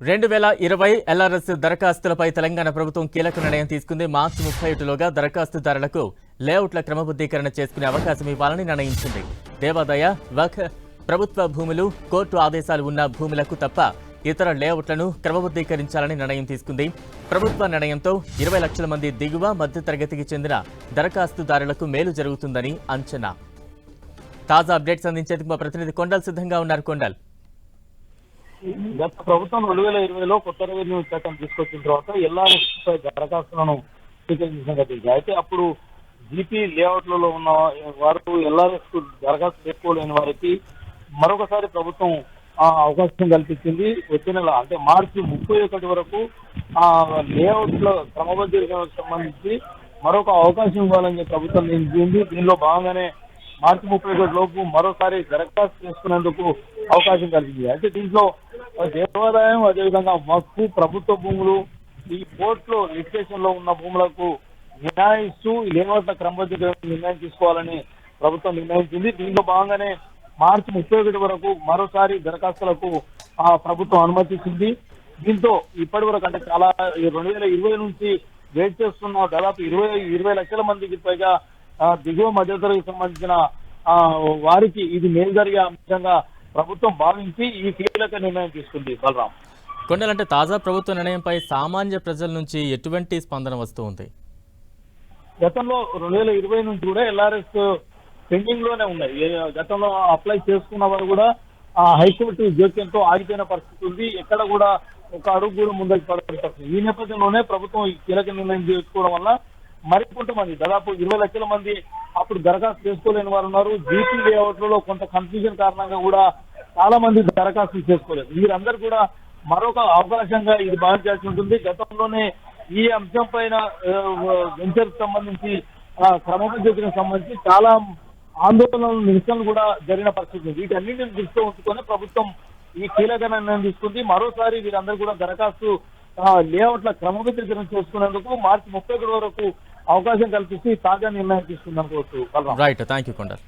2020 LRS దరఖాస్తులపై Telangana ప్రభుత్వం కీలక నిర్ణయం తీసుకుంది. మార్చి 31లోగా దరఖాస్తుదారులకు లేఅవుట్ల క్రమబద్ధీకరణ చేసుకునే అవకాశం ఇవ్వాలని నిర్ణయించింది. దేవాదాయ, వక్ఫ్, ప్రభుత్వ భూములు, కోర్టు ఆదేశాలు ఉన్న భూములకు తప్ప ఇతర లేఅవుట్లను క్రమబద్ధీకరించాలని నిర్ణయం తీసుకుంది. ప్రభుత్వ నిర్ణయంతో 20 లక్షల మంది దిగువ మధ్యతరగతికి చెందిన దరఖాస్తుదారులకు మేలు జరుగుతుందని అంచనా. తాజా అప్డేట్స్ అందించేందుకు మా ప్రతినిధి కొండల్ సిద్ధంగా ఉన్నారు. కొండల్, గత ప్రభుత్వం 2020లో కొత్త రెవెన్యూ చట్టం తీసుకొచ్చిన తర్వాత ఎల్ఆర్ఎస్ దరఖాస్తులను స్వీకరించడం జరిగింది. అయితే అప్పుడు జీపీ లేఅవుట్లలో ఉన్న వారు ఎల్ఆర్ఎస్ దరఖాస్తు చేసుకోలేని వారికి మరొకసారి ప్రభుత్వం అవకాశం కల్పించింది. వచ్చే నెల అంటే మార్చి 31 వరకు లేఅవుట్ల క్రమబద్ధీకరణకు సంబంధించి మరొక అవకాశం ఇవ్వాలని ప్రభుత్వం నిర్ణయించింది. దీనిలో భాగంగానే మార్చి 31 లోపు మరోసారి దరఖాస్తు చేసుకునేందుకు అవకాశం కలిగింది. అయితే దీంట్లో దేవాదాయం, అదేవిధంగా వక్ఫ్, ప్రభుత్వ భూములు, ఈ కోర్టులో లిటిగేషన్ లో ఉన్న భూములకు నిర్ణయిస్తూ లేఅవుట్ల క్రమబద్ధీకరణ నిర్ణయం తీసుకోవాలని ప్రభుత్వం నిర్ణయించింది. దీంట్లో భాగంగానే మార్చి 31 వరకు మరోసారి దరఖాస్తులకు ప్రభుత్వం అనుమతించింది. దీంతో ఇప్పటి వరకు అంటే చాలా 2020 నుంచి వెయిట్ చేస్తున్న దాదాపు 20 లక్షల మందికి పైగా దిగువ మధ్యతరగతికి సంబంధించిన వారికి ఇది మేలు జరిగే అంశంగా ప్రభుత్వం భావించి ఈ కీలక నిర్ణయం తీసుకుంది. బలరాం, కొండల్, అంటే తాజా ప్రభుత్వ నిర్ణయంపై సామాన్య ప్రజల నుంచి ఎటువంటి స్పందన వస్తూ ఉంది? గతంలో 2020 నుంచి కూడా ఎల్ఆర్ఎస్ పెండింగ్ లోనే ఉన్నాయి. గతంలో అప్లై చేసుకున్న వారు కూడా హైకోర్టు జోక్యంతో ఆగిపోయిన పరిస్థితి ఉంది. ఎక్కడ కూడా ఒక అడుగు కూడా ముందుకు పడని పరిస్థితి. ఈ నేపథ్యంలోనే ప్రభుత్వం ఈ కీలక నిర్ణయం తీసుకోవడం వల్ల మరికొంతమంది దాదాపు 20 లక్షల మంది అప్పుడు దరఖాస్తు చేసుకోలేని వారు ఉన్నారు. జీపీ లేఅవుట్లలో కొంత కన్ఫ్యూజన్ కారణంగా కూడా చాలా మంది దరఖాస్తులు చేసుకోలేదు. వీరందరూ కూడా మరొక అవకాశంగా ఇది భావించాల్సి ఉంటుంది. గతంలోనే ఈ అంశం పైన వెంచర్ సంబంధించి క్రమబద్ధీకరణకు సంబంధించి చాలా ఆందోళనలు, నిరసనలు కూడా జరిగిన పరిస్థితి. వీటన్నింటిని దృష్టిలో ఉంచుకొని ప్రభుత్వం ఈ కీలక నిర్ణయం తీసుకుంది. మరోసారి వీరందరూ కూడా దరఖాస్తు లేఅవుట్ల క్రమబద్ధీకరణ చేసుకునేందుకు మార్చి 31 వరకు అవకాశం కల్పిస్తూ తాజా నిర్ణయం తీసుకుందనుకోవచ్చు. Right, thank you Kondal.